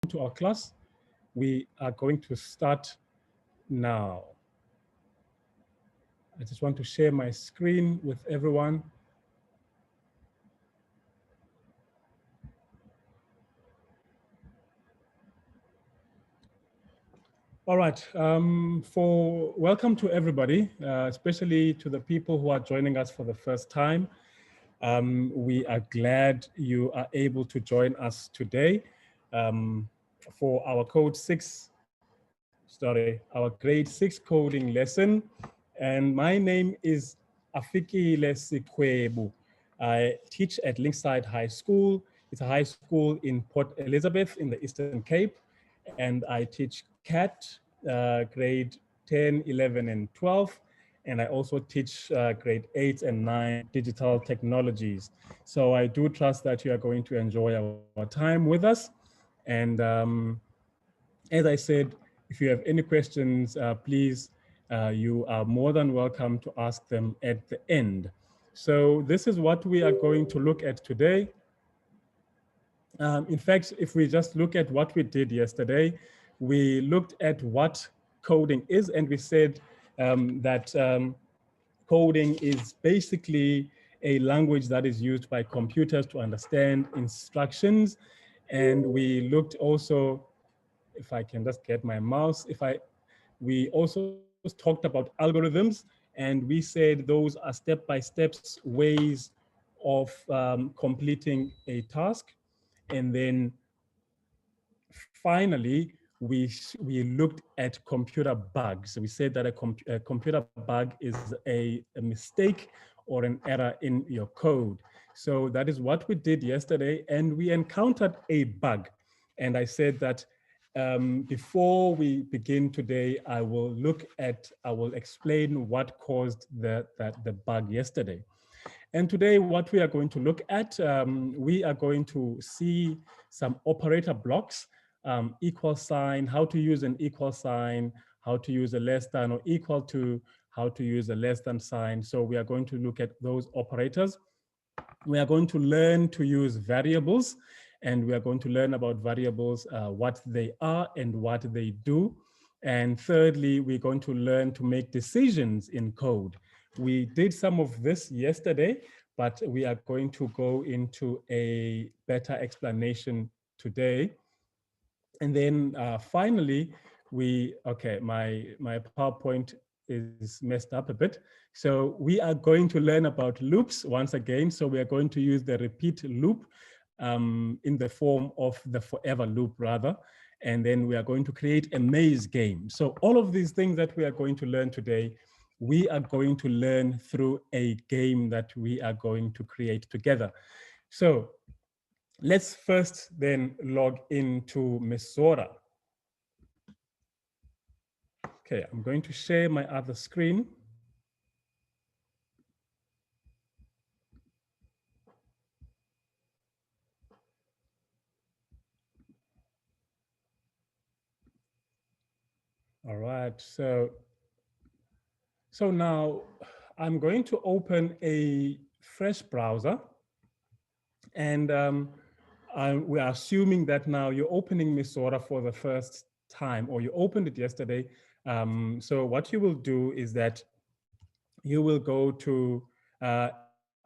to our class. We are going to start now. I just want to share my screen with everyone. All right, welcome to everybody, especially to the people who are joining us for the first time. We are glad you are able to join us today for our our grade 6 coding lesson. And my name is Afikile Sikwebu. I teach at Linkside High School. It's a high school in Port Elizabeth in the Eastern Cape. And I teach CAT, grade 10, 11, and 12. And I also teach grade 8 and 9 digital technologies. So I do trust that you are going to enjoy our time with us. And as I said, if you have any questions, please, you are more than welcome to ask them at the end. So this is what we are going to look at today. In fact, if we just look at what we did yesterday, we looked at what coding is, and we said that coding is basically a language that is used by computers to understand instructions. And we looked also, if I can just get my mouse, we also talked about algorithms, and we said those are step-by-step ways of completing a task. And then finally, we looked at computer bugs. We said that a computer bug is a mistake or an error in your code. So that is what we did yesterday, and we encountered a bug. And I said that before we begin today, I will explain what caused the bug yesterday. And today, what we are going to look at, we are going to see some operator blocks, equal sign, how to use an equal sign, how to use a less than or equal to, how to use a less than sign. So we are going to look at those operators. We are going to learn to use variables, and we are going to learn about variables, what they are and what they do. And thirdly, we're going to learn to make decisions in code. We did some of this yesterday, but we are going to go into a better explanation today. And then finally, my PowerPoint is messed up a bit. So we are going to learn about loops once again. So we are going to use the repeat loop in the form of the forever loop rather. And then we are going to create a maze game. So all of these things that we are going to learn today, we are going to learn through a game that we are going to create together. So let's first then log into Misorder. Okay, I'm going to share my other screen. All right, so now I'm going to open a fresh browser, and we are assuming that now you're opening Misorder for the first time, or you opened it yesterday. So what you will do is that you will go to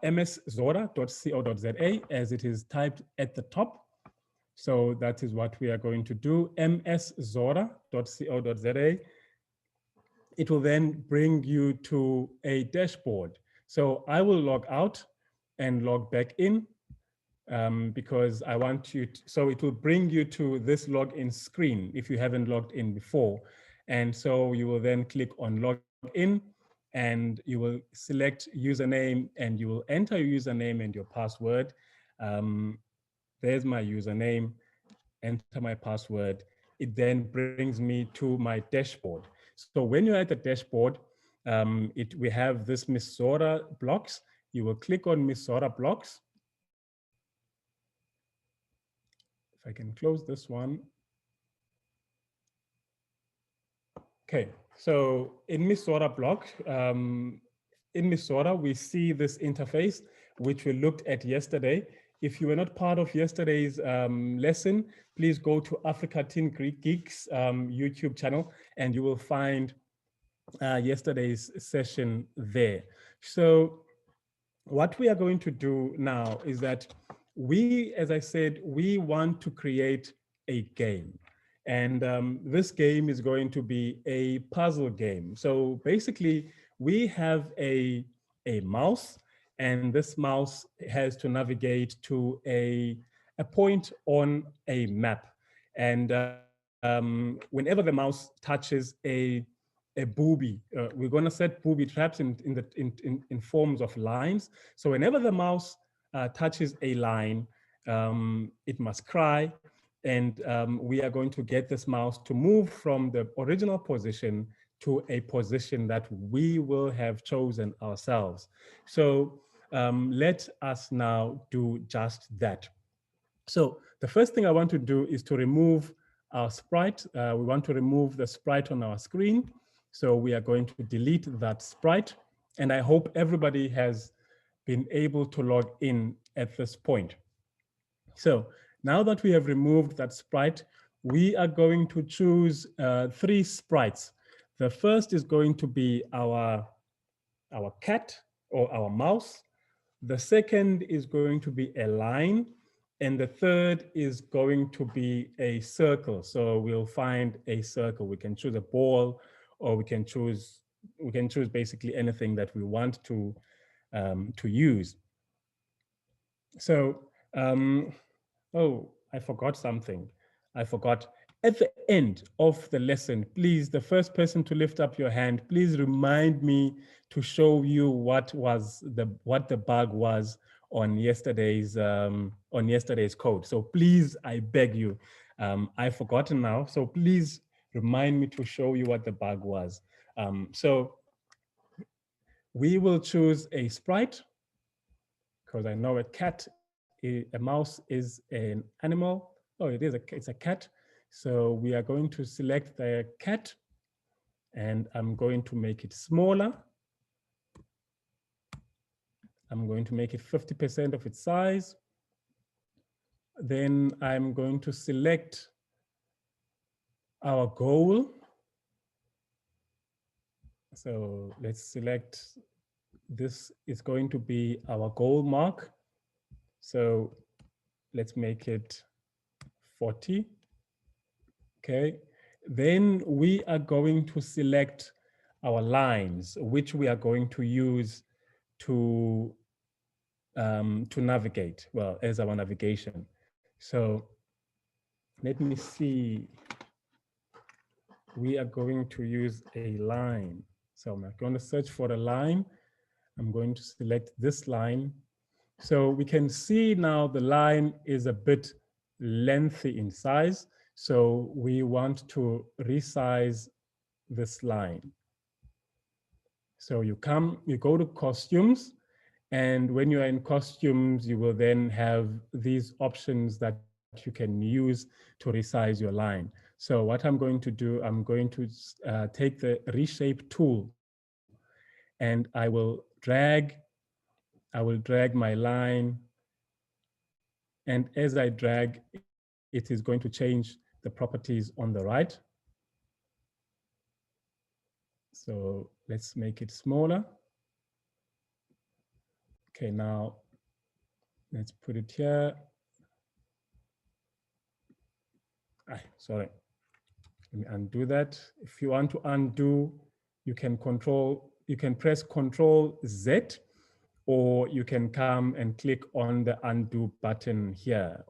mszora.co.za as it is typed at the top. So that is what we are going to do, mszora.co.za. It will then bring you to a dashboard. So I will log out and log back in because I want you to, so it will bring you to this login screen if you haven't logged in before. And so you will then click on log in, and you will select username, and you will enter your username and your password. There's my username, enter my password. It then brings me to my dashboard. So when you're at the dashboard, we have this Misorder blocks. You will click on Misorder blocks. If I can close this one. Okay, so in Misorder block, in Misorder, we see this interface, which we looked at yesterday. if you were not part of yesterday's lesson, please go to Africa Teen Geeks YouTube channel, and you will find yesterday's session there. So what we are going to do now is that we, as I said, we want to create a game. And this game is going to be a puzzle game. So basically, we have a mouse, and this mouse has to navigate to a point on a map. And whenever the mouse touches a booby, we're going to set booby traps in forms of lines. So whenever the mouse touches a line, it must cry, and we are going to get this mouse to move from the original position to a position that we will have chosen ourselves. So let us now do just that. So the first thing I want to do is to remove our sprite. We want to remove the sprite on our screen. So we are going to delete that sprite. And I hope everybody has been able to log in at this point. So now that we have removed that sprite, we are going to choose 3 sprites. The first is going to be our cat or our mouse. The second is going to be a line. And the third is going to be a circle. So we'll find a circle. We can choose a ball, or we can choose basically anything that we want to use. So, oh, I forgot something. I forgot. At the end of the lesson, please, the first person to lift up your hand, please remind me to show you what the bug was on yesterday's code. So please, I beg you, I've forgotten now. So please remind me to show you what the bug was. So we will choose a sprite, because I know a cat, a mouse is an animal. Oh, it's a cat. So we are going to select the cat, and I'm going to make it smaller. I'm going to make it 50% of its size. Then I'm going to select our goal. So let's select, this is going to be our goal mark. So let's make it 40. Okay. Then we are going to select our lines, which we are going to use to navigate, well, as our navigation. So let me see. We are going to use a line. So I'm going to search for a line. I'm going to select this line. So we can see now the line is a bit lengthy in size. So we want to resize this line. So you go to costumes, and when you are in costumes, you will then have these options that you can use to resize your line. So what I'm going to do, I'm going to take the reshape tool, and I will drag my line. And as I drag, it is going to change the properties on the right. So let's make it smaller. Okay, now let's put it here. Sorry, let me undo that. If you want to undo, you can press Control Z, or you can come and click on the undo button here.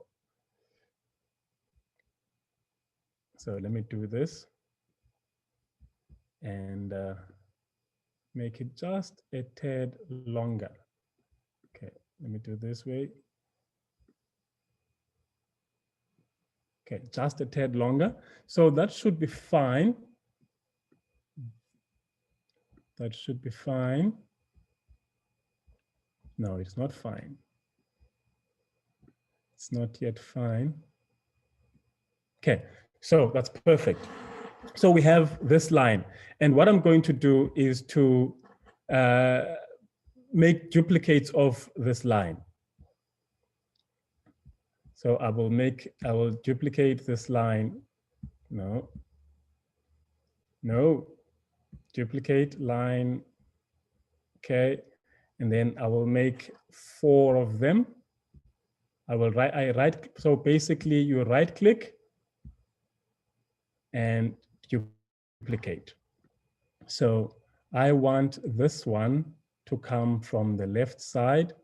So let me do this and make it just a tad longer. Okay, let me do this way. Okay, just a tad longer. So that should be fine. That should be fine. No, it's not fine. It's not yet fine. Okay, so that's perfect. So we have this line. And what I'm going to do is to make duplicates of this line. So I will duplicate this line. No, duplicate line, okay. And then I will make 4 of them. So basically you right click and duplicate. So I want this one to come from the left side.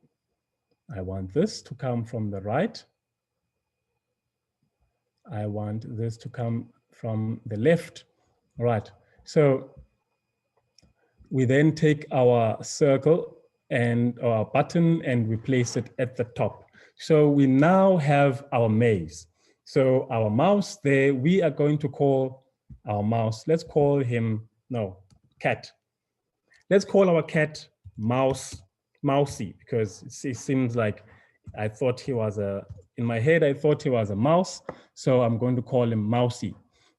I want this to come from the right. I want this to come from the left. All right. So we then take our circle and our button and we place it at the top. So we now have our maze. So our mouse there, we are going to call our mouse, let's call him, cat. Let's call our cat Mousy, because it seems like I thought he was in my head, I thought he was a mouse. So I'm going to call him Mousy.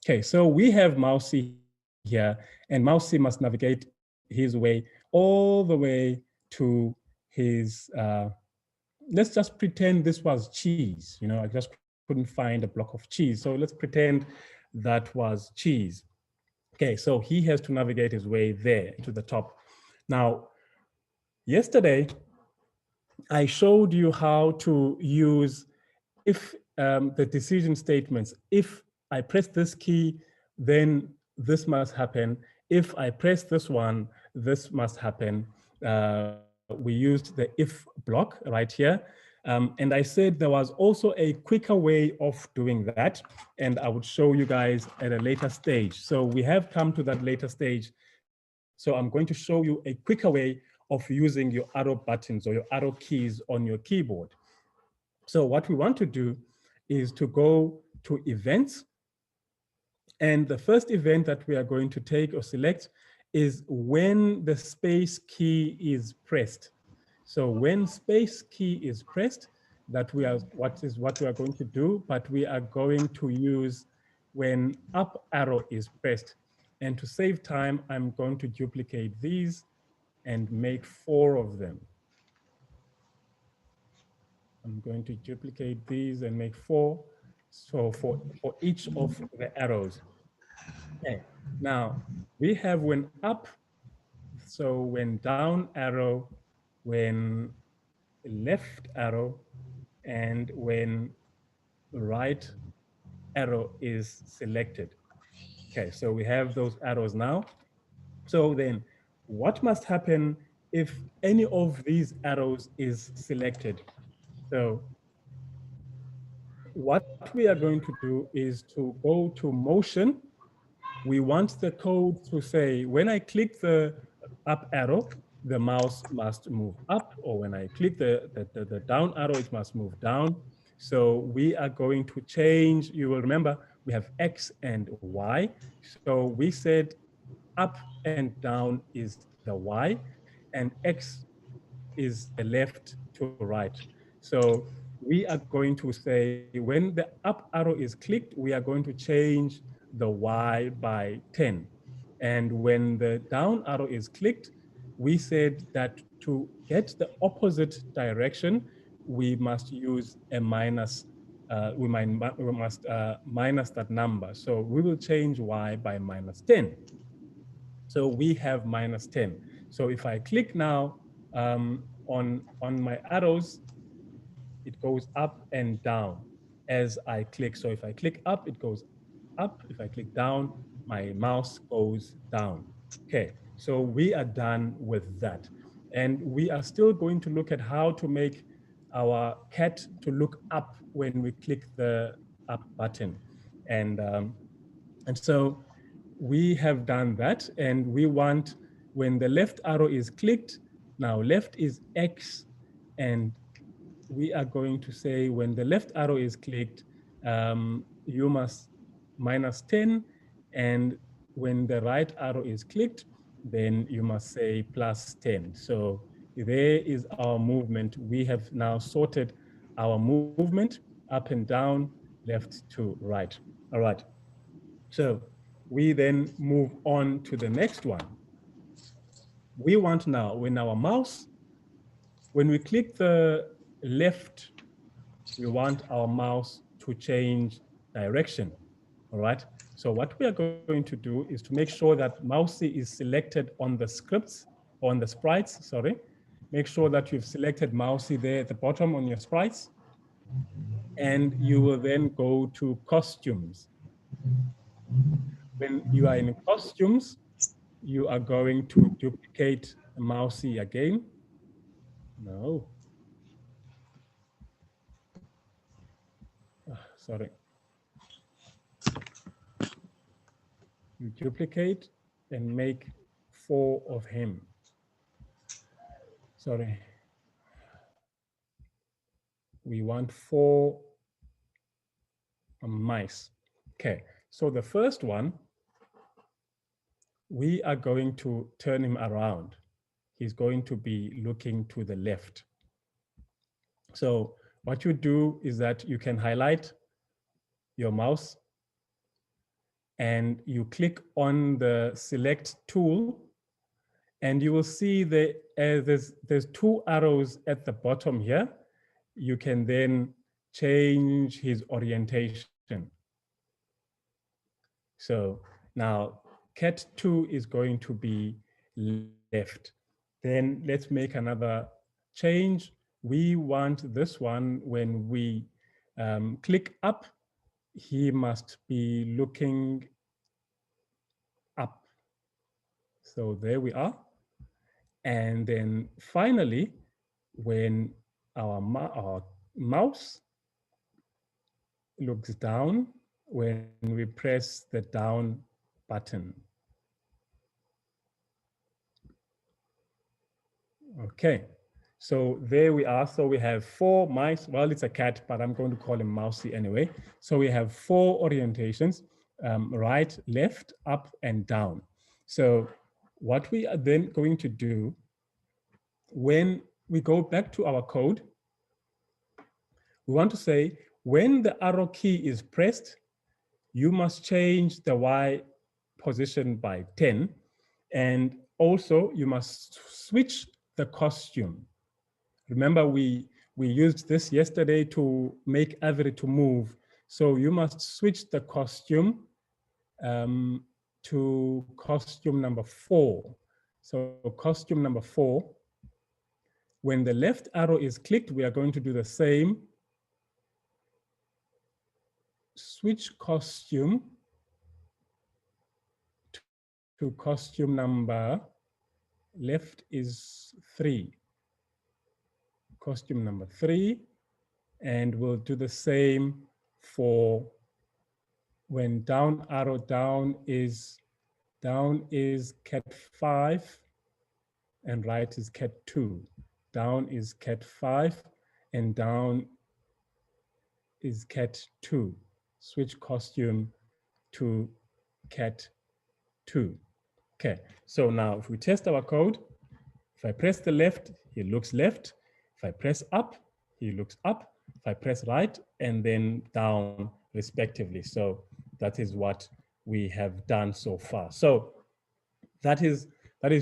Okay, so we have Mousy here, and Mousy must navigate his way all the way to his, let's just pretend this was cheese. I just couldn't find a block of cheese. So let's pretend that was cheese. Okay, so he has to navigate his way there to the top. Now, yesterday, I showed you how to use if the decision statements. If I press this key, then this must happen. If I press this one, this must happen. We used the if block right here. And I said there was also a quicker way of doing that. And I would show you guys at a later stage. So we have come to that later stage. So I'm going to show you a quicker way of using your arrow buttons or your arrow keys on your keyboard. So what we want to do is to go to events. And the first event that we are going to take or select is when the space key is pressed. So when space key is pressed, that what we are going to do, but we are going to use when up arrow is pressed. And to save time, I'm going to duplicate these and make 4 of them. I'm going to duplicate these and make 4. So for each of the arrows. Okay. Now we have when up, so when down arrow, when left arrow, and when right arrow is selected. Okay, so we have those arrows now. So then what must happen if any of these arrows is selected? So what we are going to do is to go to motion. We want the code to say, when I click the up arrow, the mouse must move up, or when I click the down arrow, it must move down. So we are going to change, you will remember, we have X and Y. So we said up and down is the Y, and X is the left to right. So we are going to say when the up arrow is clicked, we are going to change the Y by 10. And when the down arrow is clicked, we said that to get the opposite direction, we must use a minus. We must minus that number. So we will change Y by minus 10. So we have minus 10. So if I click now on my arrows, it goes up and down as I click. So if I click up, it goes up. If I click down, my mouse goes down. Okay, so we are done with that. And we are still going to look at how to make our cat to look up when we click the up button. And so we have done that, and we want when the left arrow is clicked, now left is X, and we are going to say when the left arrow is clicked, you must minus 10, and when the right arrow is clicked, then you must say plus 10. So there is our movement. We have now sorted our movement up and down, left to right. All right. So we then move on to the next one. We want now, when our mouse, when we click the left we want our mouse to change direction, all right? So what we are going to do is to make sure that mousey is selected on the scripts, on the sprites, sorry. Make sure that you've selected mousey there at the bottom on your sprites. And you will then go to costumes. When you are in costumes, you are going to duplicate mousey again. No. Sorry. You duplicate and make 4 of him. Sorry. We want 4 mice. Okay, so the first one, we are going to turn him around. He's going to be looking to the left. So what you do is that you can highlight your mouse and you click on the select tool, and you will see there's 2 arrows at the bottom here. You can then change his orientation. So now cat 2 is going to be left. Then let's make another change. We want this one, when we click up, he must be looking up. So there we are. And then finally, when our mouse looks down, when we press the down button. Okay, so there we are. So we have 4 mice. Well, it's a cat, but I'm going to call him mousey anyway. So we have 4 orientations, right, left, up, and down. So what we are then going to do, when we go back to our code, we want to say, when the arrow key is pressed, you must change the Y position by 10. And also you must switch the costume. Remember, we used this yesterday to make Avery to move. So you must switch the costume to costume number 4. So costume number 4, when the left arrow is clicked, we are going to do the same. Switch costume to costume number, left is 3. Costume number 3, and we'll do the same for when down arrow down is cat 5 and right is cat 2. Down is cat 5 and down is cat 2. Switch costume to cat 2. Okay, so now if we test our code, if I press the left, he looks left. If I press up, he looks up. If I press right, and then down respectively. So that is what we have done so far. So that is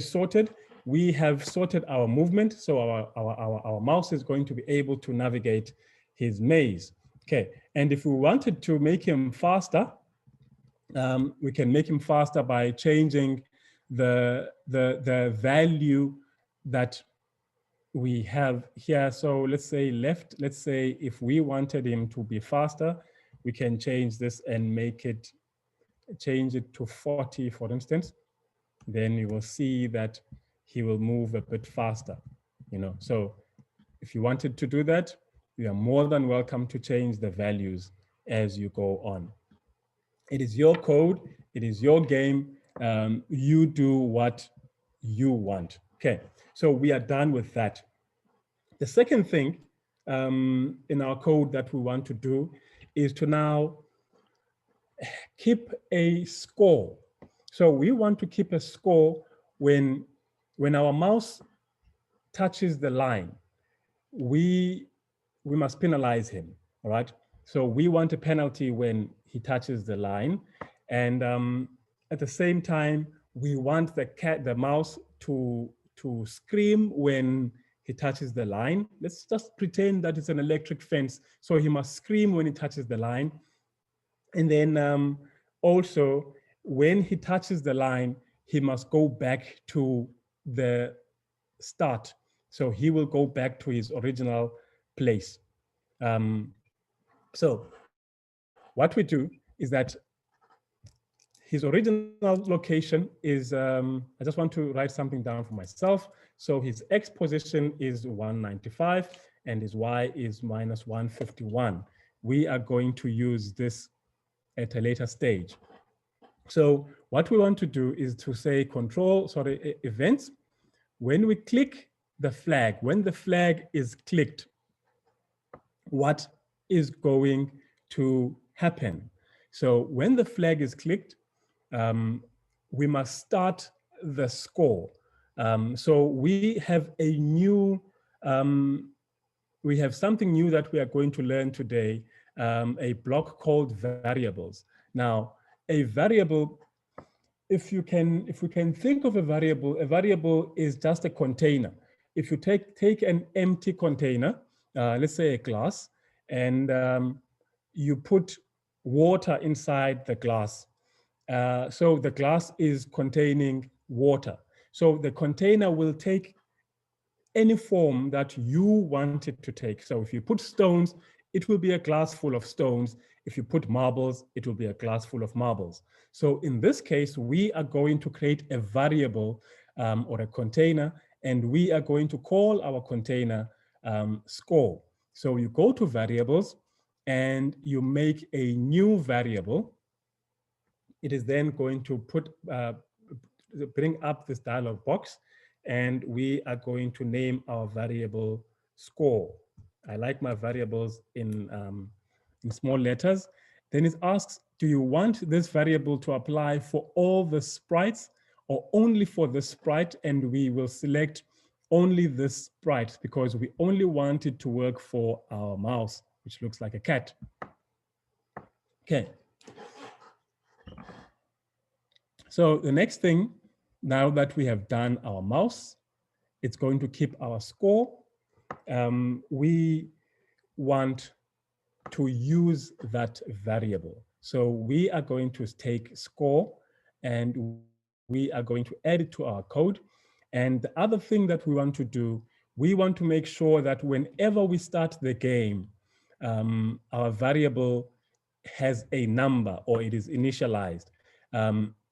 sorted. We have sorted our movement. So our mouse is going to be able to navigate his maze. Okay, and if we wanted to make him faster, we can make him faster by changing the value that we have here. So let's say left, let's say if we wanted him to be faster, we can change this and change it to 40, for instance. Then you will see that he will move a bit faster, So if you wanted to do that, you are more than welcome to change the values as you go on. It is your code, it is your game. You do what you want. Okay, so we are done with that. The second thing in our code that we want to do is to now keep a score. So we want to keep a score when our mouse touches the line. We must penalize him, all right? So we want a penalty when he touches the line. And at the same time, we want the mouse to scream when he touches the line. Let's just pretend that it's an electric fence. So he must scream when he touches the line. And then also, when he touches the line, he must go back to the start. So he will go back to his original place. So what we do is that his original location is, I just want to write something down for myself. So his X position is 195 and his Y is minus 151. We are going to use this at a later stage. So what we want to do is to say events. When we click the flag, when the flag is clicked, what is going to happen? So when the flag is clicked, we must start the score. So we have a new, we have something new that we are going to learn today, a block called variables. Now, a variable, if we can think of a variable is just a container. If you take an empty container, let's say a glass, and you put water inside the glass. So the glass is containing water. So the container will take any form that you want it to take. So if you put stones, it will be a glass full of stones. If you put marbles, it will be a glass full of marbles. So in this case, we are going to create a variable or a container, and we are going to call our container score. So you go to variables and you make a new variable. It is then going to bring up this dialog box, and we are going to name our variable score. I like my variables in small letters. Then it asks, do you want this variable to apply for all the sprites or only for the sprite? And we will select only this sprite because we only want it to work for our mouse, which looks like a cat. Okay. So the next thing, now that we have done our mouse, it's going to keep our score. We want to use that variable. So we are going to take score and we are going to add it to our code. And the other thing that we want to do, we want to make sure that whenever we start the game, our variable has a number or it is initialized.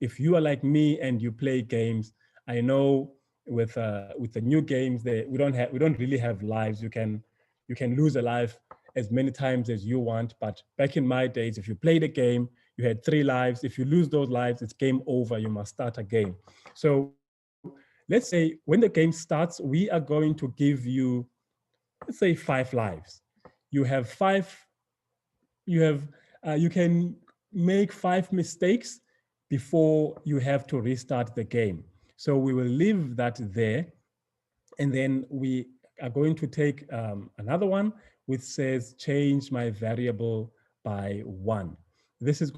If you are like me and you play games, I know with the new games, we don't really have lives. You can lose a life as many times as you want. But back in my days, if you played a game, you had 3 lives. If you lose those lives, it's game over. You must start again. So let's say when the game starts, we are going to give you, let's say 5 lives. You have 5. You can make 5 mistakes before you have to restart the game. So we will leave that there. And then we are going to take another one which says change my variable by 1. This is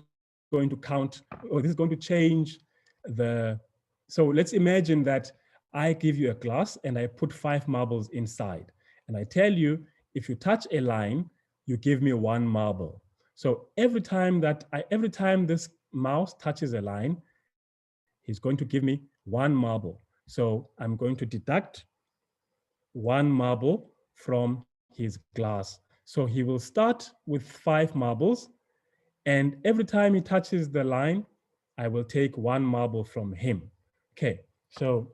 going to count, or this is going to change the, so let's imagine that I give you a glass and I put 5 marbles inside. And I tell you, if you touch a line, you give me 1 marble. So every time this mouse touches a line, he's going to give me 1 marble. So I'm going to deduct 1 marble from his glass. So he will start with 5 marbles, and every time he touches the line, I will take 1 marble from him. Okay, so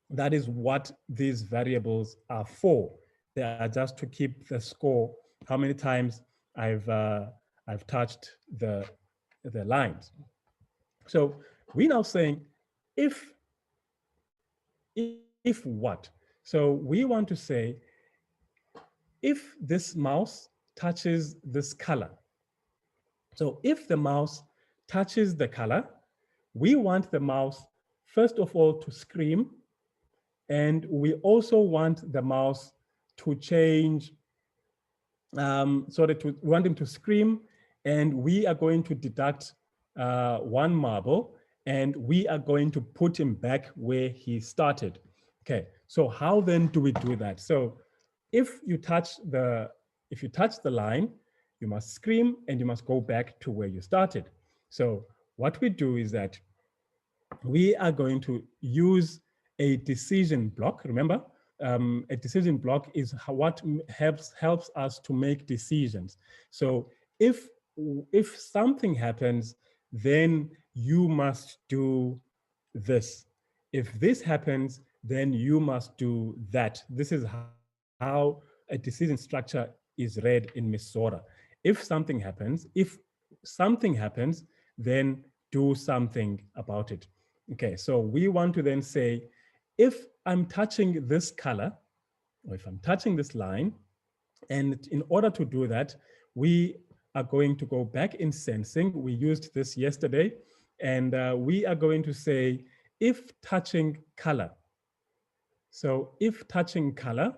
that is what these variables are for. They are just to keep the score, how many times I've touched the lines. So we're now saying if what? So we want to say, if this mouse touches this color. So if the mouse touches the color, we want the mouse, first of all, to scream. And we also want the mouse to change, so that we want him to scream, and we are going to deduct 1 marble, and we are going to put him back where he started. Okay, so how then do we do that? So if you touch the line, you must scream and you must go back to where you started. So what we do is that we are going to use a decision block. Remember, a decision block is what helps us to make decisions. So if something happens, then you must do this. If this happens, then you must do that. This is how a decision structure is read in Misorder. If something happens, then do something about it. Okay, so we want to then say, if I'm touching this color, or if I'm touching this line, and in order to do that, we are going to go back in sensing. We used this yesterday, and we are going to say, if touching color. So if touching color,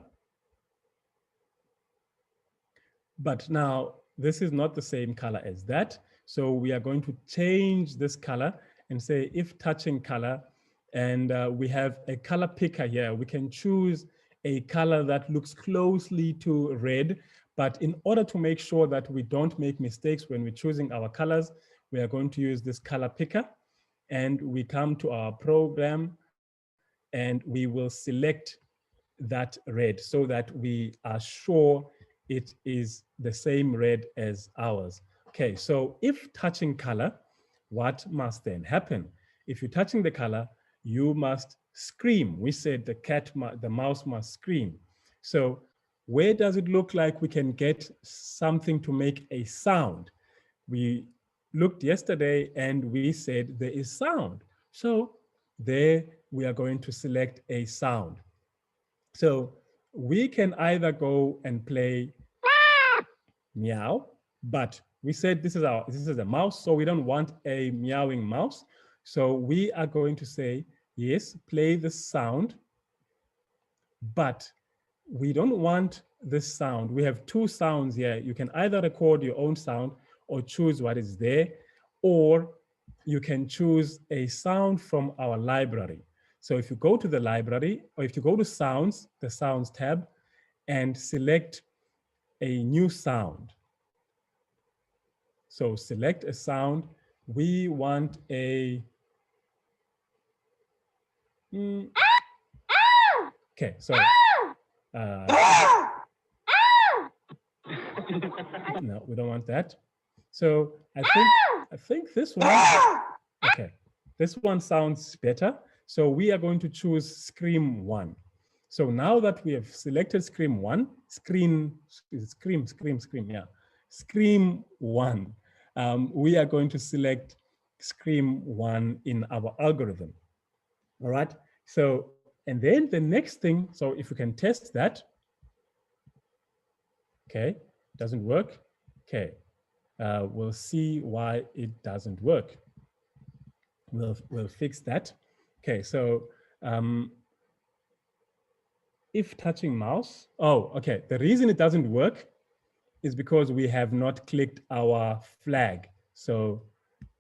but now this is not the same color as that. So we are going to change this color and say if touching color, and we have a color picker here. We can choose a color that looks closely to red, but in order to make sure that we don't make mistakes when we're choosing our colors, we are going to use this color picker, and we come to our program and we will select that red so that we are sure it is the same red as ours. Okay, so if touching color, what must then happen? If you're touching the color, you must scream. We said the mouse must scream. So where does it look like we can get something to make a sound? We looked yesterday and we said there is sound. So there we are going to select a sound. So we can either go and play meow, but we said this is a mouse, so we don't want a meowing mouse. So we are going to say, yes, play the sound, but we don't want this sound. We have two sounds here. You can either record your own sound or choose what is there, or you can choose a sound from our library. So if you go to the library, or if you go to sounds, the sounds tab, and select a new sound. So select a sound. We want a, okay, so, no, we don't want that. So I think this one, okay, this one sounds better. So we are going to choose Scream 1. So now that we have selected Scream 1, Scream, yeah, Scream 1, we are going to select Scream 1 in our algorithm. All right, so, and then the next thing, so if we can test that, okay, doesn't work, okay. We'll see why it doesn't work. We'll fix that. Okay, so if touching mouse, oh, okay. The reason it doesn't work is because we have not clicked our flag. So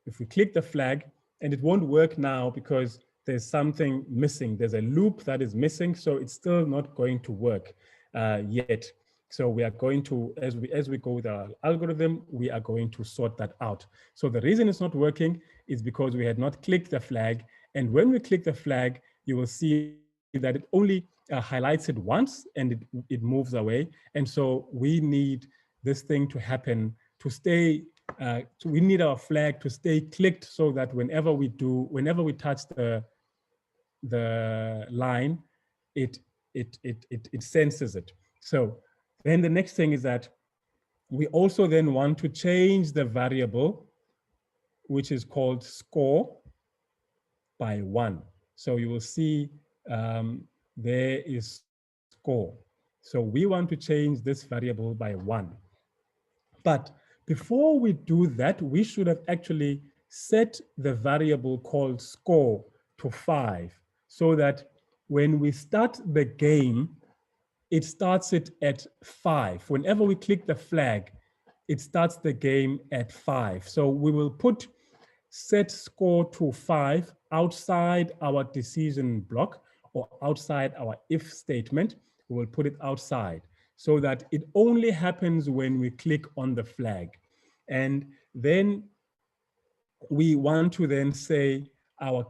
if we click the flag, and it won't work now because there's something missing. There's a loop that is missing, so it's still not going to work yet. So we are going to, as we go with our algorithm, we are going to sort that out. So the reason it's not working is because we had not clicked the flag. And when we click the flag, you will see that it only highlights it once and it moves away. And so we need this thing to happen to stay, so we need our flag to stay clicked so that whenever we touch the line, it senses it. So then the next thing is that we also then want to change the variable, which is called score, by 1. So you will see there is score. So we want to change this variable by 1. But before we do that, we should have actually set the variable called score to 5, so that when we start the game, it starts it at 5. Whenever we click the flag, it starts the game at 5. So we will put set score to 5 outside our decision block or outside our if statement, we will put it outside so that it only happens when we click on the flag. And then we want to then say our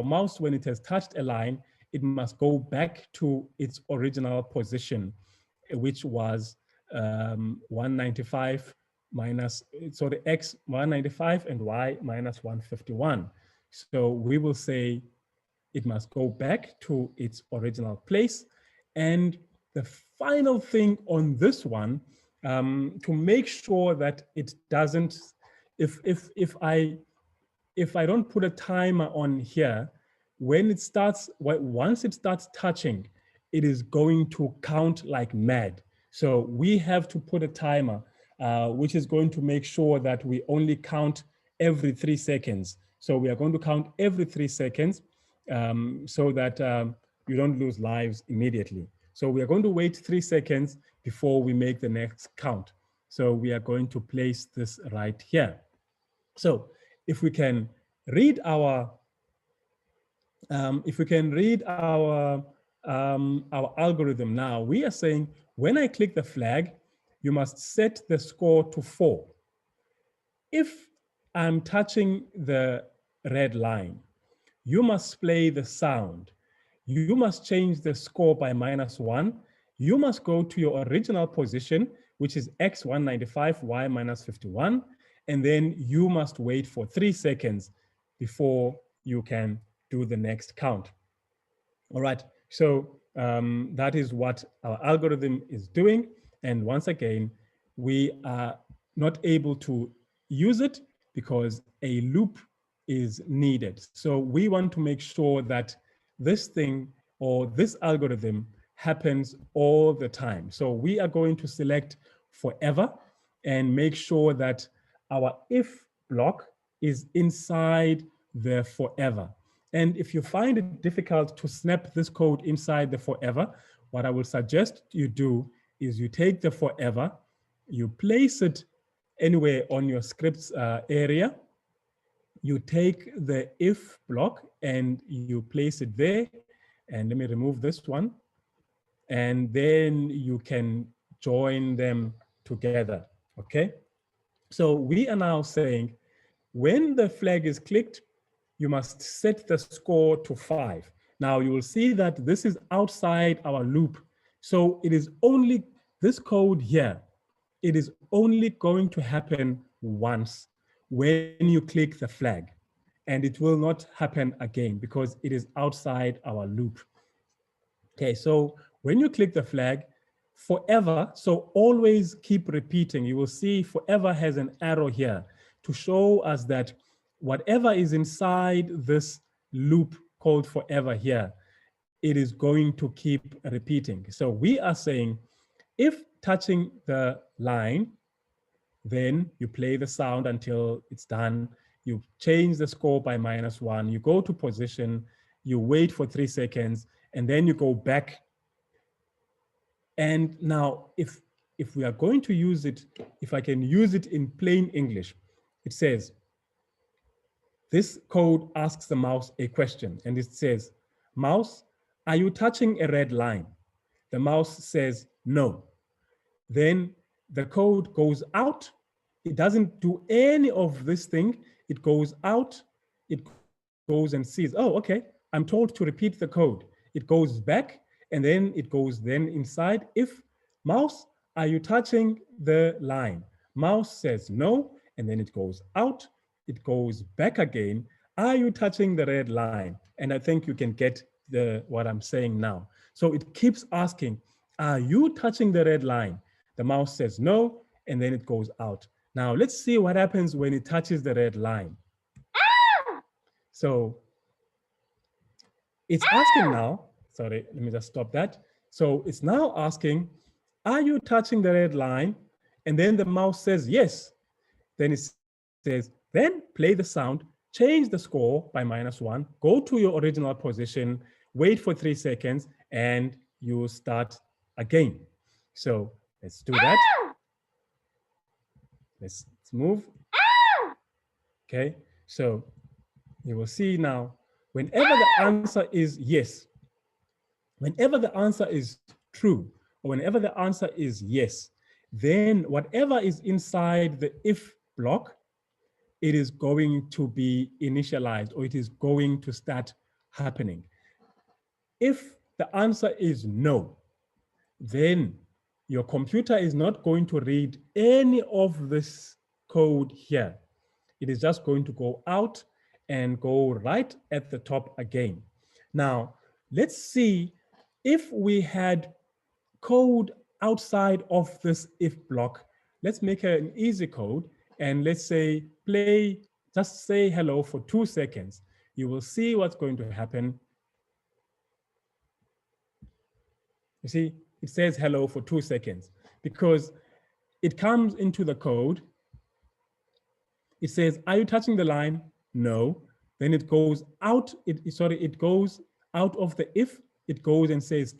mouse, when it has touched a line, it must go back to its original position, which was 195 minus, so the X 195 and Y minus 151. So we will say it must go back to its original place. And the final thing on this one, to make sure that it doesn't, if I don't put a timer on here, when it starts, once it starts touching, it is going to count like mad. So we have to put a timer, which is going to make sure that we only count every 3 seconds. So we are going to count every 3 seconds so that you don't lose lives immediately. So we are going to wait 3 seconds before we make the next count. So we are going to place this right here. So if we can read our algorithm now, we are saying when I click the flag, you must set the score to 4. If I'm touching the red line, you must play the sound. You must change the score by -1. You must go to your original position, which is X 195, Y minus 51. And then you must wait for 3 seconds before you can do the next count. All right, so that is what our algorithm is doing. And once again, we are not able to use it because a loop is needed. So we want to make sure that this thing or this algorithm happens all the time. So we are going to select forever and make sure that our if block is inside the forever. And if you find it difficult to snap this code inside the forever, what I will suggest you do is you take the forever, you place it anywhere on your scripts area, you take the if block and you place it there. And let me remove this one. And then you can join them together, okay? So we are now saying, when the flag is clicked, you must set the score to 5. Now you will see that this is outside our loop. So it is only this code here. It is only going to happen once when you click the flag, and it will not happen again because it is outside our loop. Okay, so when you click the flag, forever, so always keep repeating. You will see forever has an arrow here to show us that whatever is inside this loop called forever here, it is going to keep repeating. So we are saying, if touching the line, then you play the sound until it's done. You change the score by -1. You go to position, you wait for 3 seconds, and then you go back. And now if we are going to use it, if I can use it in plain English, it says, this code asks the mouse a question, and it says, mouse, are you touching a red line? The mouse says no. Then the code goes out. It doesn't do any of this thing. It goes out, it goes and sees, oh, okay, I'm told to repeat the code. It goes back, and then it goes then inside. If mouse, are you touching the line? Mouse says no, and then it goes out. It goes back again. Are you touching the red line? And I think you can get what I'm saying now. So it keeps asking, are you touching the red line? The mouse says no, and then it goes out. Now let's see what happens when it touches the red line. So it's asking now, sorry, let me just stop that. So it's now asking, are you touching the red line? And then the mouse says yes. Then it says, then play the sound, change the score by -1, go to your original position, wait for 3 seconds, and you start again. So let's do that. Let's move. Okay, so you will see now Whenever the answer is yes, whenever the answer is true, or whenever the answer is yes, then whatever is inside the if block, it is going to be initialized, or it is going to start happening. If the answer is no, then your computer is not going to read any of this code here. It is just going to go out and go right at the top again. Now, let's see if we had code outside of this if block. Let's make an easy code, and let's say play, just say hello for 2 seconds. You will see what's going to happen. You see, it says hello for 2 seconds because it comes into the code. It says, are you touching the line? No. Then it goes out, it goes out of the if, it goes and says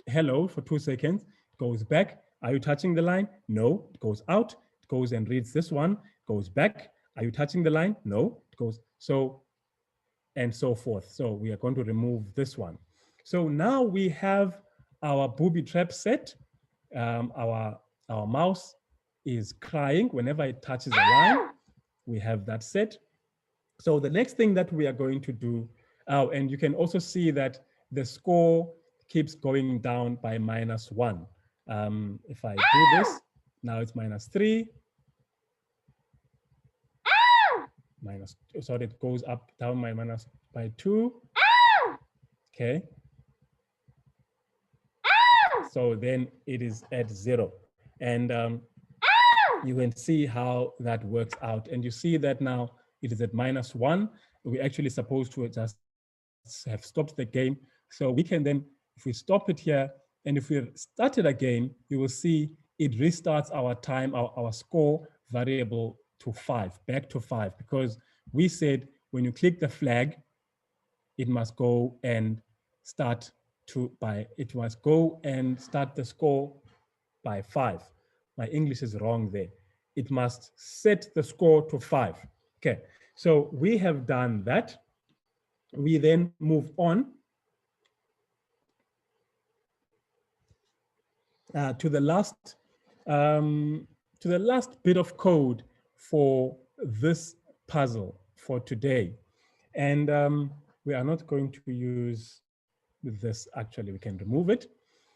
hello for 2 seconds, it goes back. Are you touching the line? No. It goes out, it goes and reads this one, goes back. Are you touching the line? No. It goes so and so forth. So we are going to remove this one. So now we have our booby trap set. Our mouse is crying whenever it touches a line. We have that set. So the next thing that we are going to do, and you can also see that the score keeps going down by -1. If I do this, now it's -3. Sorry, it goes up, down by 2. Okay. So then it is at 0. And you can see how that works out. And you see that now it is at -1. We're actually supposed to just have stopped the game. So we can then, if we stop it here, and if we start it again, you will see it restarts our time, our score variable to 5, back to 5, because we said when you click the flag, it must go and start it must go and start the score by 5. My English is wrong there. It must set the score to 5. Okay, so we have done that. We then move on to the last bit of code for this puzzle for today. And we are not going to use this, actually, we can remove it.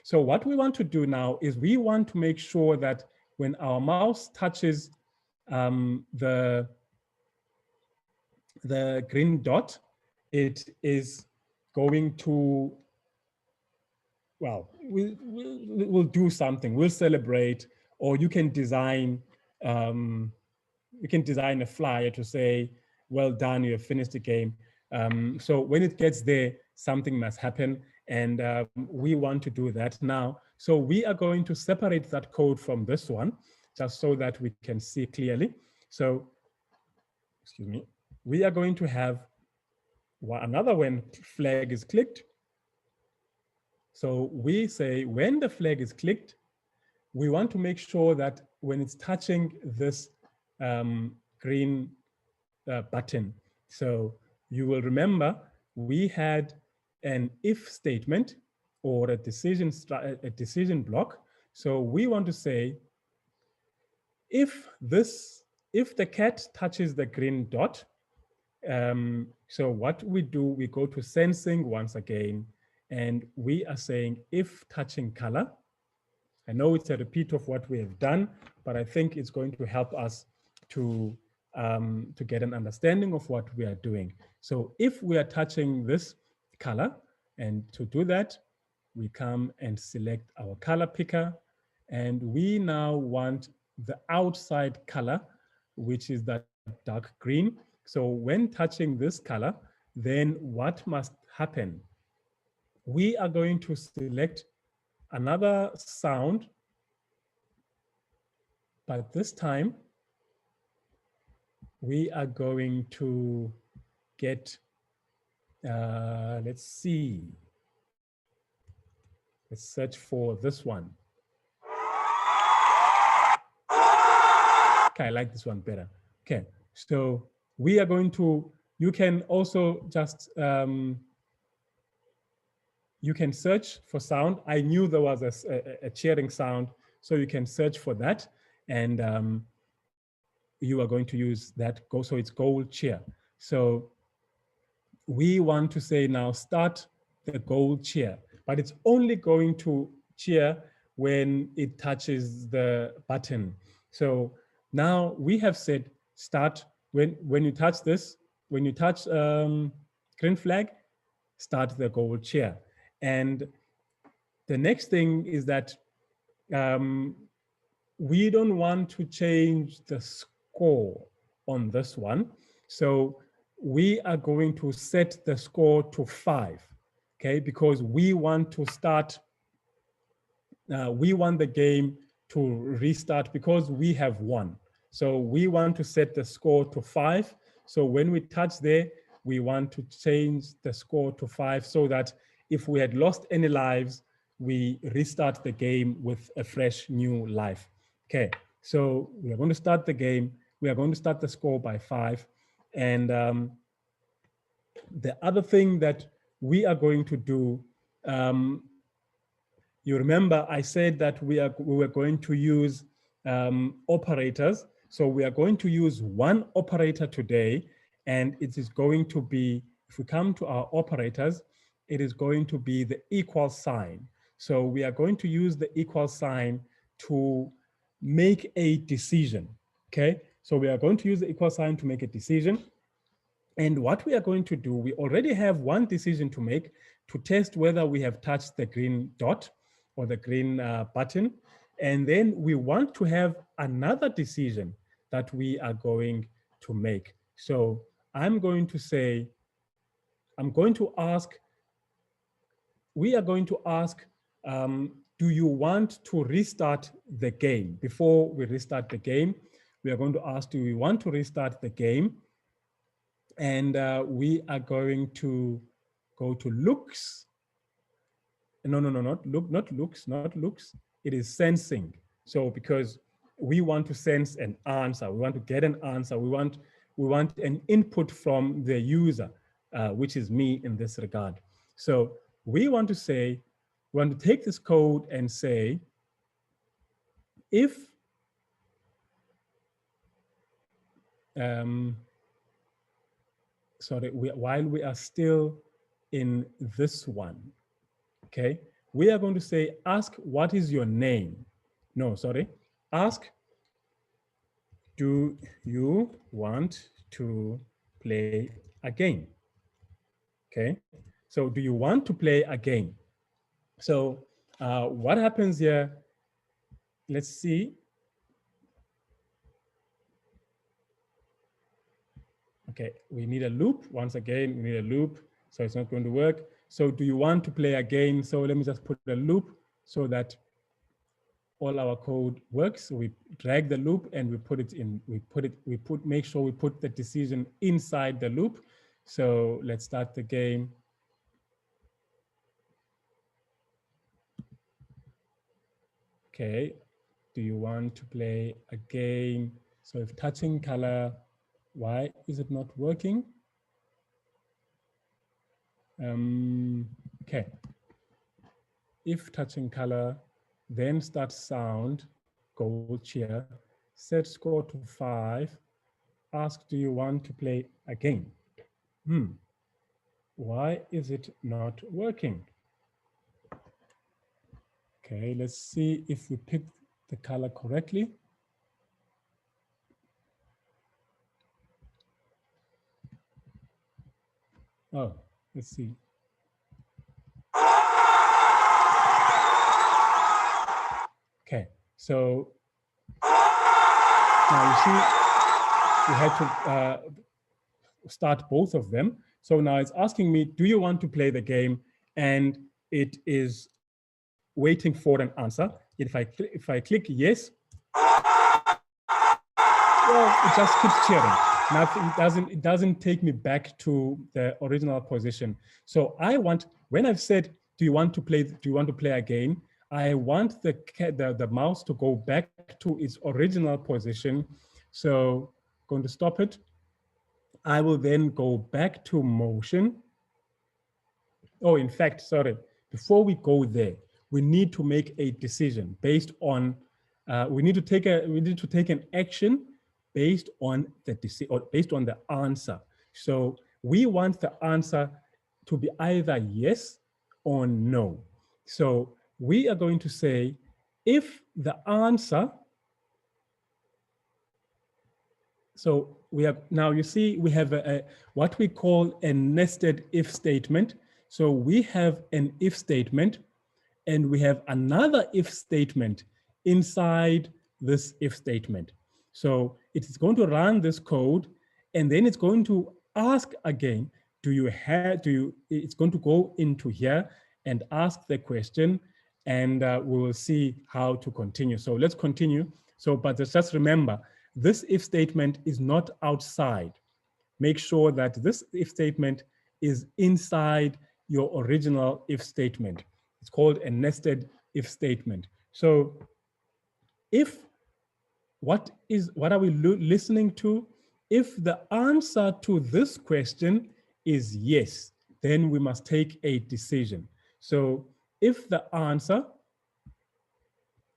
So what we want to do now is we want to make sure that when our mouse touches the green dot, it is going to, well, we'll do something, we'll celebrate, or you can design a flyer to say, well done, you have finished the game. So when it gets there, something must happen. And we want to do that now. So we are going to separate that code from this one, just so that we can see clearly. So, excuse me, we are going to have another when flag is clicked. So we say when the flag is clicked, we want to make sure that when it's touching this green button. So you will remember we had an if statement or a decision block. So we want to say if the cat touches the green dot, so what we do, we go to sensing once again, and we are saying if touching color. I know it's a repeat of what we have done, but I think it's going to help us to get an understanding of what we are doing. So if we are touching this color, and to do that, we come and select our color picker, and we now want the outside color, which is that dark green. So when touching this color, then what must happen? We are going to select another sound, but this time we are going to get, let's see, let's search for this one. Okay, I like this one better. Okay, so we are going to You can also just, you can search for sound. I knew there was a cheering sound, so you can search for that. And you are going to use that go, so it's goal cheer. So we want to say now start the goal cheer, but it's only going to cheer when it touches the button. So now we have said start when you touch this, when you touch green flag, start the goal cheer. And the next thing is that we don't want to change the score on this one. So we are going to set the score to 5, okay? Because we want to start, we want the game to restart because we have won. So we want to set the score to 5. So when we touch there, we want to change the score to 5 so that if we had lost any lives, we restart the game with a fresh new life. Okay, so we are going to start the game. We are going to start the score by 5. And the other thing that we are going to do, you remember I said that we were going to use operators. So we are going to use one operator today, and it is going to be, if we come to our operators, it is going to be the equal sign. So we are going to use the equal sign to make a decision, okay? So we are going to use the equal sign to make a decision. And what we are going to do, we already have one decision to make to test whether we have touched the green dot or the green button. And then we want to have another decision that we are going to make. So I'm going to say, I'm going to ask, we are going to ask, do you want to restart the game? Before we restart the game, we are going to ask, do we want to restart the game? And we are going to go to looks. No, not looks. It is sensing. So because we want to sense an answer, we want to get an answer, we want an input from the user, which is me in this regard. So we want to say, we want to take this code and say, if sorry, while we are still in this one, okay, we are going to say, ask what is your name? No, sorry, ask, do you want to play a game? Okay, so do you want to play a game? So what happens here, let's see. Okay, we need a loop. Once again, we need a loop, so it's not going to work. So do you want to play a game? So let me just put a loop so that all our code works. So we drag the loop and we put it in, make sure we put the decision inside the loop. So let's start the game. Okay, do you want to play a game? So if touching color, why is it not working? Okay, if touching color, then start sound, goal cheer, set score to 5, ask, do you want to play a game? Why is it not working? Okay, let's see if we picked the color correctly. Oh, let's see. Okay, so now you see we had to start both of them. So now it's asking me, do you want to play the game? And it is waiting for an answer. If I click yes, well, it just keeps cheering. Nothing, it doesn't take me back to the original position. So I want, when I've said, do you want to play again? I want the mouse to go back to its original position. So I'm going to stop it. I will then go back to motion. Oh, in fact, sorry, before we go there, we need to make a decision based on, we need to take an action based on the answer. So we want the answer to be either yes or no. So we are going to say, if the answer, so we have, now you see, we have what we call a nested if statement. So we have an if statement and we have another if statement inside this if statement. So it's going to run this code and then it's going to ask again, it's going to go into here and ask the question, and we will see how to continue. So let's continue. So, but just remember, this if statement is not outside. Make sure that this if statement is inside your original if statement. It's called a nested if statement. So what are we listening to? If the answer to this question is yes, then we must take a decision. So if the answer,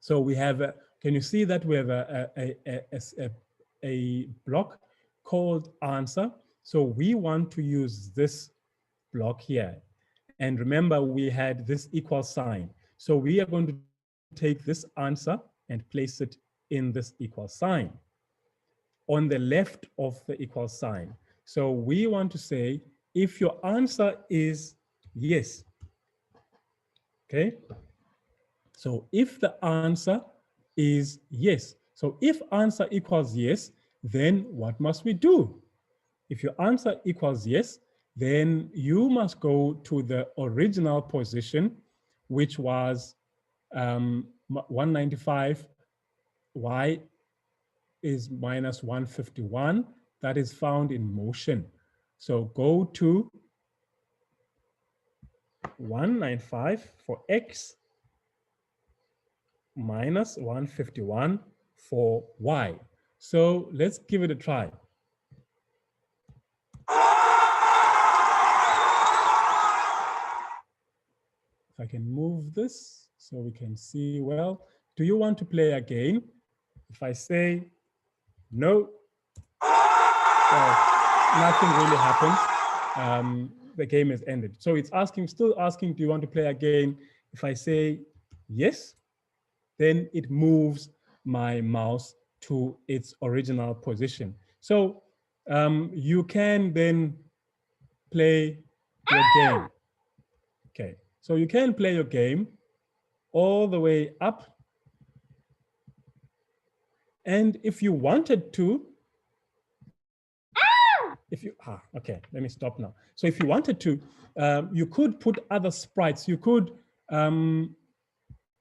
so we have, can you see that we have a block called answer? So we want to use this block here. And remember, we had this equal sign. So we are going to take this answer and place it in this equal sign on the left of the equal sign. So we want to say, if your answer is yes, okay? So if the answer is yes, so if answer equals yes, then what must we do? If your answer equals yes, then you must go to the original position, which was 195, y is minus 151, that is found in motion. So go to 195 for x, minus 151 for y. So let's give it a try. If I can move this so we can see well. Do you want to play again? If I say no, well, nothing really happens. The game is ended. So it's asking, still asking, do you want to play again? If I say yes, then it moves my mouse to its original position. So you can then play your game. Okay, so you can play your game all the way up. And if you wanted to, okay, let me stop now. So if you wanted to, you could put other sprites. You could,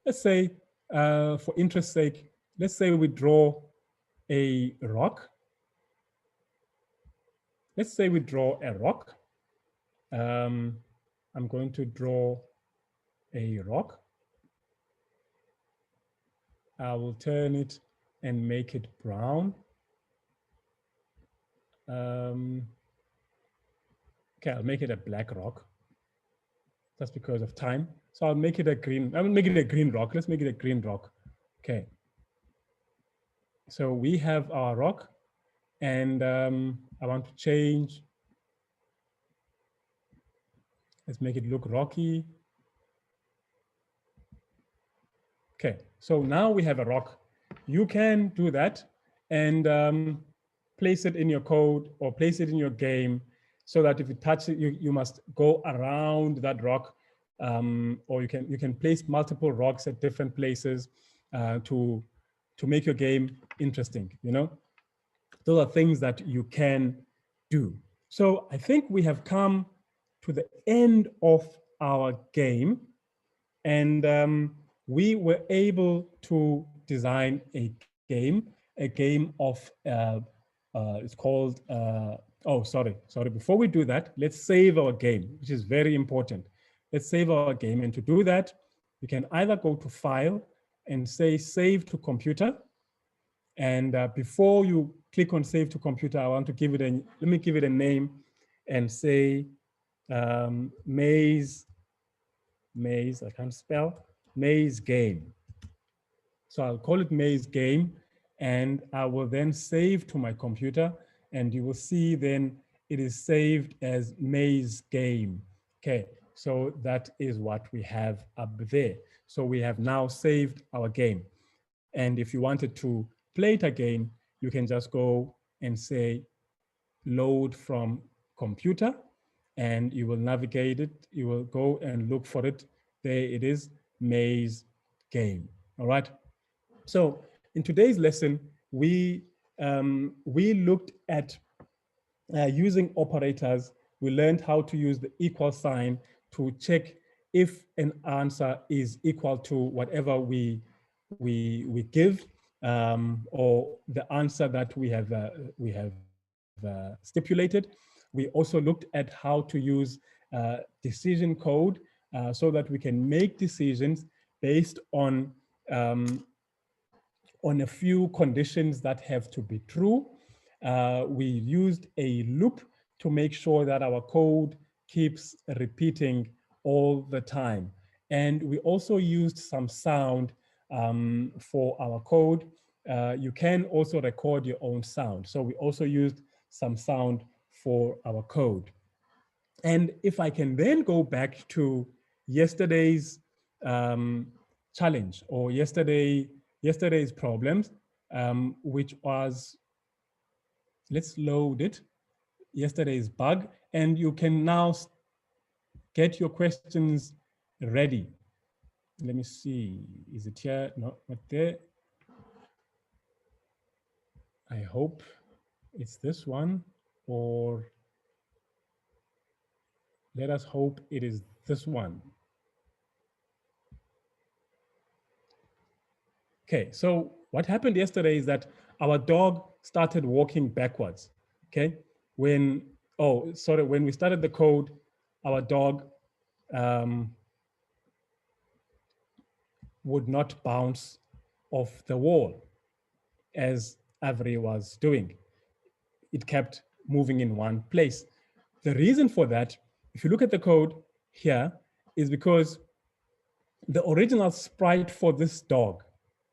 let's say, for interest's sake, let's say we draw a rock. Let's say we draw a rock. I'm going to draw a rock. I will turn it and make it brown. Okay, I'll make it a black rock. That's because of time. So I'll make it a green. I'll make it a green rock. Let's make it a green rock. Okay. So we have our rock, and I want to change. Let's make it look rocky. Okay, so now we have a rock. You can do that and place it in your code or place it in your game so that if you touch it, you must go around that rock, or you can place multiple rocks at different places to make your game interesting, you know? Those are things that you can do. So I think we have come to the end of our game, and we were able to design a game of, it's called, oh, sorry. Before we do that, let's save our game, which is very important. Let's save our game. And to do that, you can either go to File and say Save to Computer. And before you click on save to computer, I want to give it let me give it a name and say maze, I can't spell, maze game. So I'll call it maze game, and I will then save to my computer, and you will see then it is saved as maze game. Okay, so that is what we have up there. So we have now saved our game. And if you wanted to play it again, you can just go and say load from computer, and you will navigate it. You will go and look for it. There it is, maze game. All right. So in today's lesson, we looked at using operators. We learned how to use the equal sign to check if an answer is equal to whatever we give, or the answer that we have stipulated. We also looked at how to use decision code so that we can make decisions based on a few conditions that have to be true. We used a loop to make sure that our code keeps repeating all the time. And we also used some sound for our code. You can also record your own sound. So we also used some sound for our code. And if I can then go back to yesterday's challenge, or yesterday's problems, which was, let's load it, yesterday's bug, and you can now get your questions ready. Let me see, is it here? No, not there. I hope it's this one, or let us hope it is this one. Okay, so what happened yesterday is that our dog started walking backwards, okay? When we started the code, our dog would not bounce off the wall as Avery was doing. It kept moving in one place. The reason for that, if you look at the code here, is because the original sprite for this dog,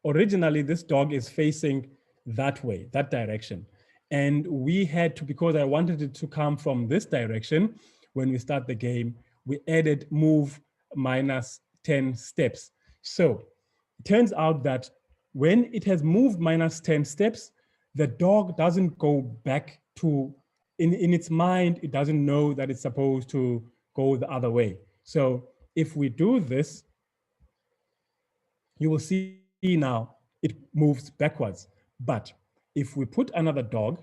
originally this dog is facing that way, that direction. And we had to, because I wanted it to come from this direction, when we start the game, we added move minus 10 steps. So it turns out that when it has moved minus 10 steps, the dog doesn't go back to, in its mind, it doesn't know that it's supposed to go the other way. So if we do this, you will see now it moves backwards. But if we put another dog,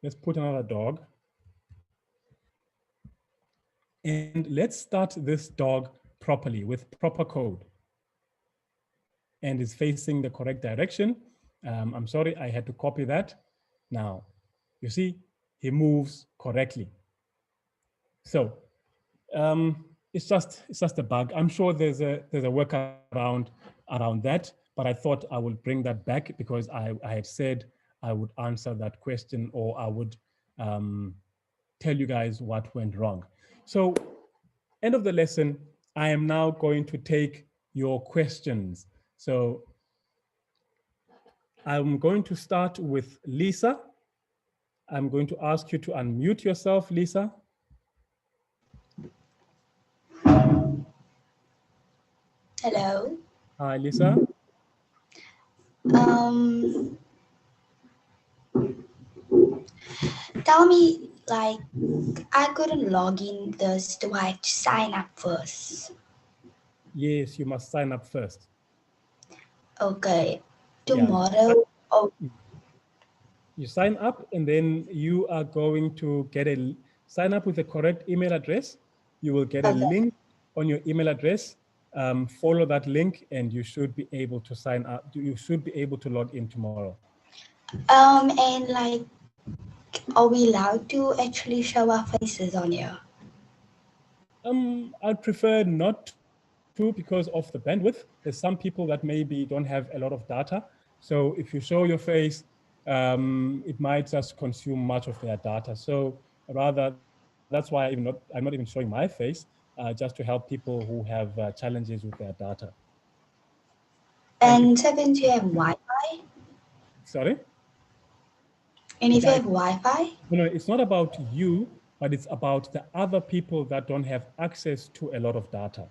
let's put another dog, and let's start this dog properly with proper code, and is facing the correct direction. I'm sorry, I had to copy that. Now, you see, he moves correctly. So it's just a bug. I'm sure there's a workaround around that, but I thought I would bring that back because I had said I would answer that question, or I would tell you guys what went wrong. So end of the lesson, I am now going to take your questions. So I'm going to start with Lisa. I'm going to ask you to unmute yourself, Lisa. Hello. Hi, Lisa. Tell me, like, I couldn't log in this. Do I have to sign up first? Yes, you must sign up first. Okay. Yeah. Tomorrow. Oh, You sign up, and then you are going to get sign up with the correct email address. You will get a okay. link on your email address. Follow that link, and you should be able to sign up. You should be able to log in tomorrow. And like, are we allowed to actually show our faces on here? I'd prefer not to because of the bandwidth. There's some people that maybe don't have a lot of data, So if you show your face, it might just consume much of their data. So rather, that's why I'm not even showing my face, just to help people who have challenges with their data. Thank you. And seven, do you have Wi-Fi? Sorry? And if you Yeah, have Wi-Fi? it's not about you, but it's about the other people that don't have access to a lot of data.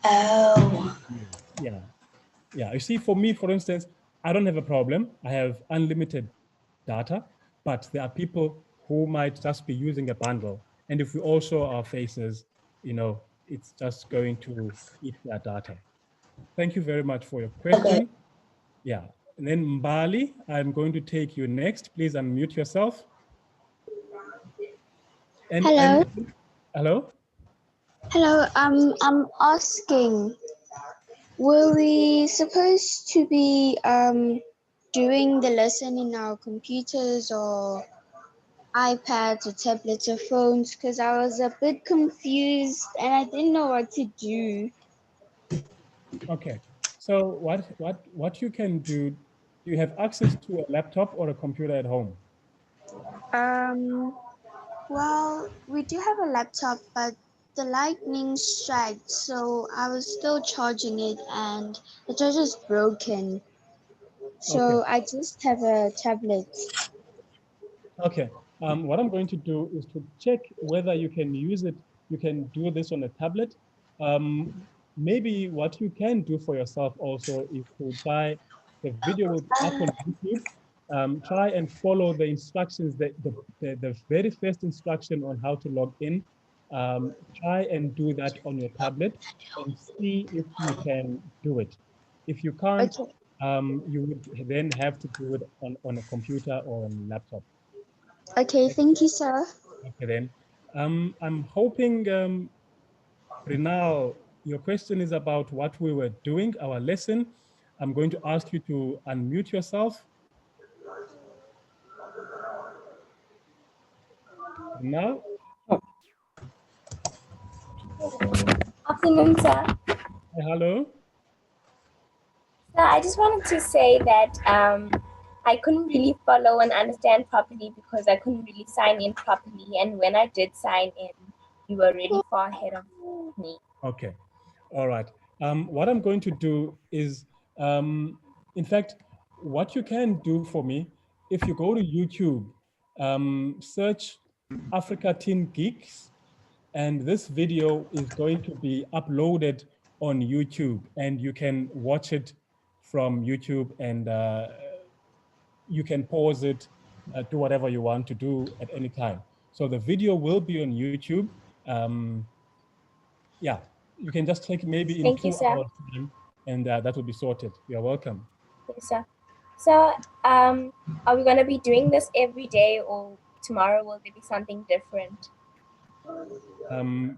Oh, Yeah. Yeah. You see, for me, for instance, I don't have a problem. I have unlimited data, but there are people who might just be using a bundle. And if we all show our faces, it's just going to eat their data. Thank you very much for your okay. question. Yeah. And then Mbali, I'm going to take you next. Please unmute yourself. Hello. Hello? Hello. I'm asking, were we supposed to be doing the lesson in our computers or iPads or tablets or phones? Because I was a bit confused and I didn't know what to do. Okay. So what you can do, you have access to a laptop or a computer at home? Well, we do have a laptop, but the lightning struck, so I was still charging it and the charger's broken. Okay. So I just have a tablet. Okay. What I'm going to do is to check whether you can use it. You can do this on a tablet. Maybe what you can do for yourself also is to try, the video will be up on YouTube. Try and follow the instructions, the very first instruction on how to log in. Try and do that on your tablet and see if you can do it. If you can't, Okay. you would then have to do it on a computer or on a laptop. Okay, thank you, sir. Okay, then. I'm hoping, Rinal, your question is about what we were doing, our lesson. I'm going to ask you to unmute yourself. Rinal? Afternoon, sir. Hello? So I just wanted to say that I couldn't really follow and understand properly because I couldn't really sign in properly. And when I did sign in, you were really far ahead of me. Okay. All right. What I'm going to do is, in fact, what you can do for me, if you go to YouTube, search Africa Teen Geeks, and this video is going to be uploaded on YouTube, and you can watch it from YouTube, and you can pause it, do whatever you want to do at any time. So the video will be on YouTube. Yeah, you can just click maybe in Thank you, 2 sir. hours time, and that will be sorted. You're welcome. Yes, sir. So are we going to be doing this every day, or tomorrow will there be something different?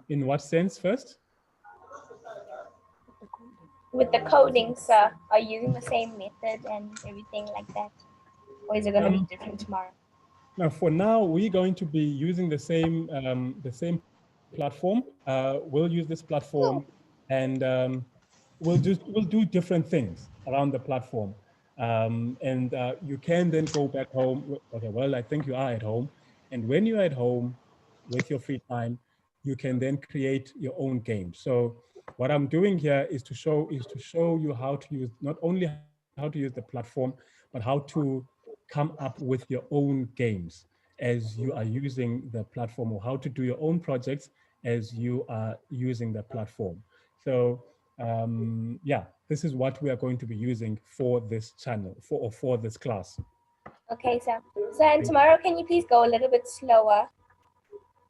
In what sense first? With the coding, sir, are you using the same method and everything like that? Or is it going to be different tomorrow? Now, for now, we're going to be using the same platform. We'll use this platform, and we'll do different things around the platform. And you can then go back home. Okay, well, I think you are at home, and when you're at home with your free time, you can then create your own game. So what I'm doing here is to show you how to use, not only how to use the platform, but how to come up with your own games as you are using the platform, or how to do your own projects as you are using the platform. So yeah, this is what we are going to be using for this channel, for this class. Okay, sir. So, and tomorrow, can you please go a little bit slower?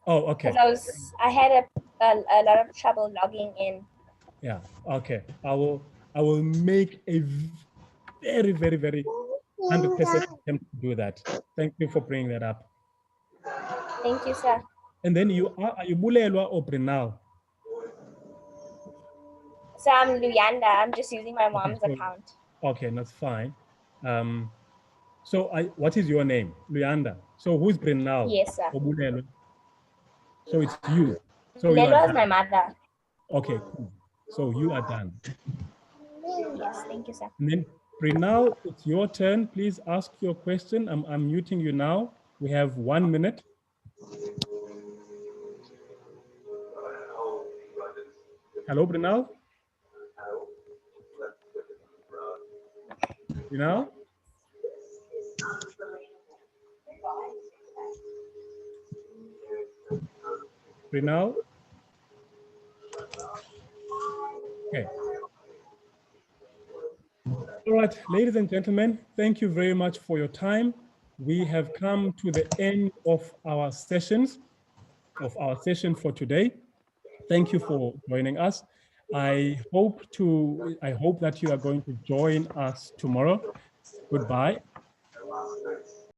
Oh, okay. Because I had a lot of trouble logging in. Yeah, okay. I will make a very, very, very 100% attempt to do that. Thank you for bringing that up. Thank you, sir. And then you are you Bulelwa or Brenal? So I'm Luyanda. I'm just using my mom's Okay, account. Okay, that's fine. So what is your name? Luyanda. So who's Brenal? Yes, sir. Or Bulelwa? So it's you. So you are Lelo is done. my mother. Okay, cool. So you are done. Yes, thank you, sir. And then Prinal, it's your turn. Please ask your question. I'm muting you now. We have 1 minute. Hello, Prinal? Prinal? Prinal? Okay. All right, ladies and gentlemen, thank you very much for your time. We have come to the end of our session for today. Thank you for joining us. I hope that you are going to join us tomorrow. Goodbye.